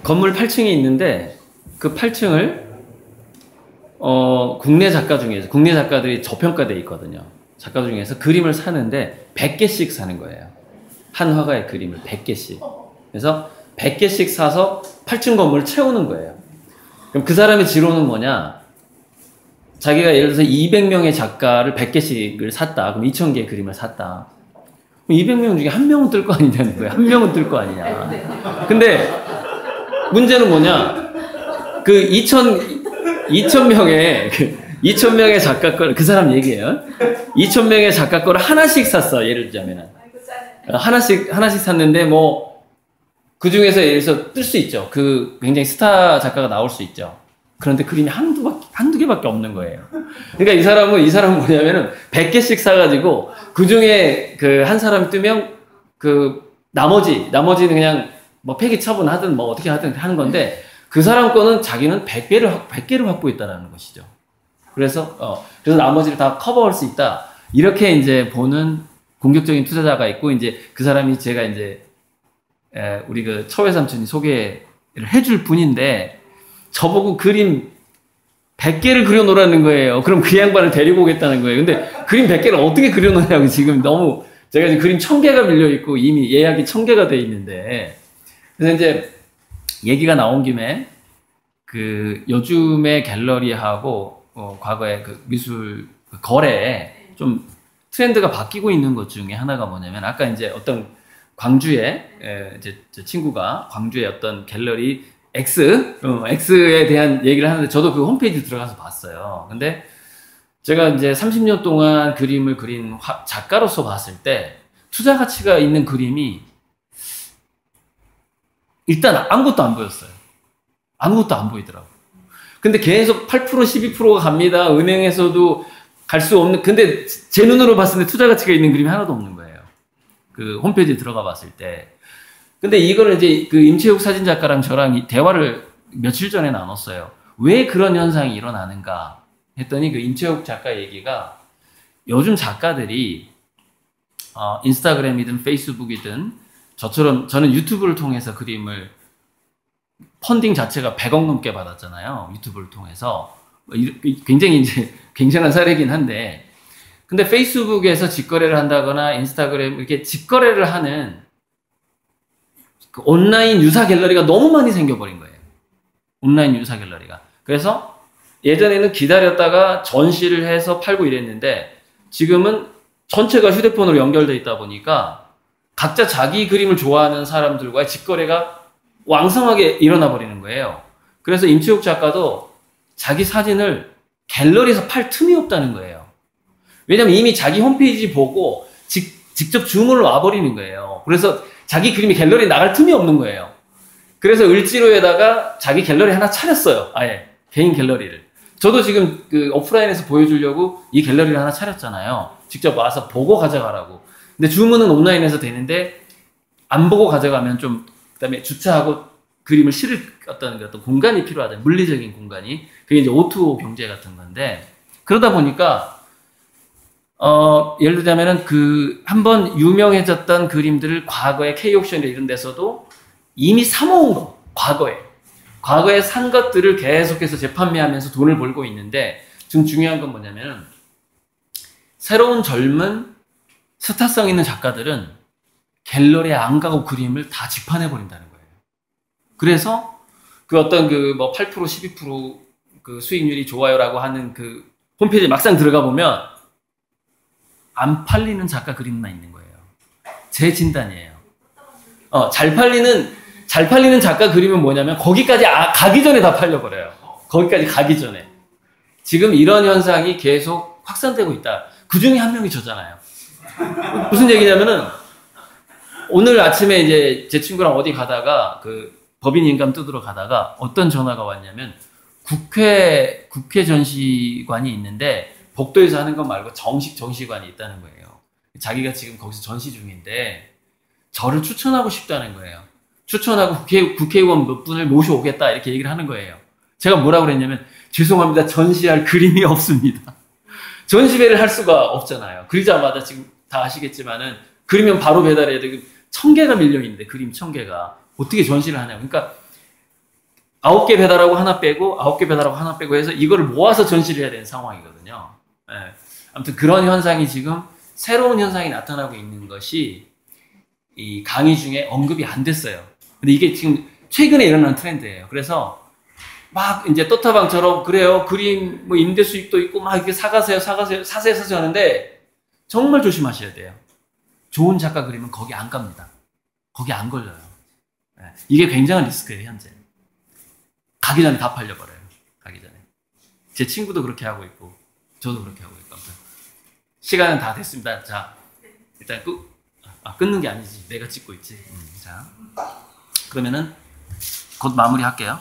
건물 8층이 있는데 그 8층을 국내 작가들이 저평가되어 있거든요. 작가 중에서 그림을 사는데 100개씩 사는 거예요. 한 화가의 그림을 100개씩. 그래서 100개씩 사서 8층 건물을 채우는 거예요. 그럼 그 사람의 지론은 뭐냐? 자기가 예를 들어서 200명의 작가를 100개씩을 샀다. 그럼 2000개의 그림을 샀다. 그럼 200명 중에 한 명은 뜰 거 아니냐는 거예요. 한 명은 뜰 거 아니냐. 근데 문제는 뭐냐? 그 2000명의 작가 거를, 그 사람 얘기예요. 2000명의 작가 거를 하나씩 샀어. 예를 들자면은. 하나씩 샀는데 그 중에서 예를 들어서 뜰 수 있죠. 그 굉장히 스타 작가가 나올 수 있죠. 그런데 그림이 한두 개밖에 없는 거예요. 그러니까 이 사람은 뭐냐면은 100개씩 사가지고 그 중에 그 한 사람이 뜨면 그 나머지는 그냥 폐기 처분하든 어떻게 하든 하는 건데 그 사람 거는 자기는 100개를 갖고 있다는 것이죠. 그래서 나머지를 다 커버할 수 있다. 이렇게 이제 보는 공격적인 투자자가 있고, 이제 그 사람이 제가 이제 우리 그 처회 삼촌이 소개를 해줄 분인데, 저보고 그림 100개를 그려놓으라는 거예요. 그럼 그 양반을 데리고 오겠다는 거예요. 근데 그림 100개를 어떻게 그려놓냐고 지금 제가 지금 그림 1000개가 밀려있고 이미 예약이 1000개가 돼 있는데, 그래서 이제 얘기가 나온 김에 그 요즘의 갤러리하고 과거의 그 미술 거래에 좀 트렌드가 바뀌고 있는 것 중에 하나가 뭐냐면, 아까 이제 어떤 광주에 제 친구가 광주의 어떤 갤러리 X에 대한 얘기를 하는데, 저도 그 홈페이지 들어가서 봤어요. 근데 제가 이제 30년 동안 그림을 그린 작가로서 봤을 때 투자 가치가 있는 그림이 일단 아무것도 안 보였어요. 아무것도 안 보이더라고요. 근데 계속 8%, 12%가 갑니다. 은행에서도 갈 수 없는, 근데 제 눈으로 봤을 때 투자 가치가 있는 그림이 하나도 없는 거예요. 그 홈페이지에 들어가 봤을 때. 근데 이거를 이제 그 임채욱 사진작가랑 저랑 대화를 며칠 전에 나눴어요. 왜 그런 현상이 일어나는가 했더니, 그 임채욱 작가 얘기가, 요즘 작가들이 인스타그램이든 페이스북이든 저는 유튜브를 통해서 그림을 펀딩 자체가 100억 넘게 받았잖아요. 유튜브를 통해서. 굉장히 이제 굉장한 사례긴 한데, 근데 페이스북에서 직거래를 한다거나 인스타그램 이렇게 직거래를 하는 그 온라인 유사 갤러리가 너무 많이 생겨버린 거예요. 온라인 유사 갤러리가. 그래서 예전에는 기다렸다가 전시를 해서 팔고 이랬는데, 지금은 전체가 휴대폰으로 연결되어 있다 보니까 각자 자기 그림을 좋아하는 사람들과의 직거래가 왕성하게 일어나 버리는 거예요. 그래서 임채욱 작가도 자기 사진을 갤러리에서 팔 틈이 없다는 거예요. 왜냐면 이미 자기 홈페이지 보고 직접 주문을 와버리는 거예요. 그래서 자기 그림이 갤러리에 나갈 틈이 없는 거예요. 그래서 을지로에다가 자기 갤러리 하나 차렸어요. 아예 개인 갤러리를. 저도 지금 그 오프라인에서 보여주려고 이 갤러리를 하나 차렸잖아요. 직접 와서 보고 가져가라고. 근데 주문은 온라인에서 되는데 안 보고 가져가면 좀, 그다음에 주차하고 그림을 실을 어떤 공간이 필요하다. 물리적인 공간이. 그게 이제 O2O 경제 같은 건데, 그러다 보니까 예를 들자면은 한번 유명해졌던 그림들을 과거에 K옥션이나 이런 데서도 이미 사모은 거, 과거에 산 것들을 계속해서 재판매하면서 돈을 벌고 있는데, 지금 중요한 건 뭐냐면은, 새로운 젊은 스타성 있는 작가들은 갤러리에 안 가고 그림을 다 집판해버린다는 거예요. 그래서 그 어떤 8%, 12% 그 수익률이 좋아요라고 하는 그 홈페이지에 막상 들어가 보면 안 팔리는 작가 그림만 있는 거예요. 제 진단이에요. 잘 팔리는 작가 그림은 뭐냐면, 거기까지 가기 전에 다 팔려버려요. 거기까지 가기 전에. 지금 이런 현상이 계속 확산되고 있다. 그 중에 한 명이 저잖아요. 무슨 얘기냐면은, 오늘 아침에 이제 제 친구랑 어디 가다가 법인 인감 뜯으러 가다가 어떤 전화가 왔냐면, 국회 전시관이 있는데 복도에서 하는 것 말고 정식 전시관이 있다는 거예요. 자기가 지금 거기서 전시 중인데 저를 추천하고 싶다는 거예요. 추천하고 국회의원 몇 분을 모셔오겠다 이렇게 얘기를 하는 거예요. 제가 뭐라고 그랬냐면, 죄송합니다. 전시할 그림이 없습니다. 전시회를 할 수가 없잖아요. 그리자마자 지금 다 아시겠지만은, 그리면 바로 배달해야 되고 1000개가 밀려있는데, 그림 1000개가 어떻게 전시를 하냐고. 그러니까 9개 배달하고 하나 빼고 9개 배달하고 하나 빼고 해서 이거를 모아서 전시를 해야 되는 상황이거든요. 예. 아무튼 그런 현상이 지금 새로운 현상이 나타나고 있는 것이 이 강의 중에 언급이 안 됐어요. 근데 이게 지금 최근에 일어난 트렌드예요. 그래서 막 이제 또타방처럼 그래요. 그림 뭐 임대 수익도 있고 막 이렇게 사세요 하는데 정말 조심하셔야 돼요. 좋은 작가 그림은 거기 안 갑니다. 거기 안 걸려요. 예. 이게 굉장한 리스크예요, 현재. 가기 전에 다 팔려버려요. 가기 전에. 제 친구도 그렇게 하고 있고, 저도 그렇게 하고 있고. 아무튼 시간은 다 됐습니다. 자, 일단 끊는 게 아니지. 내가 찍고 있지. 자, 그러면은 곧 마무리할게요.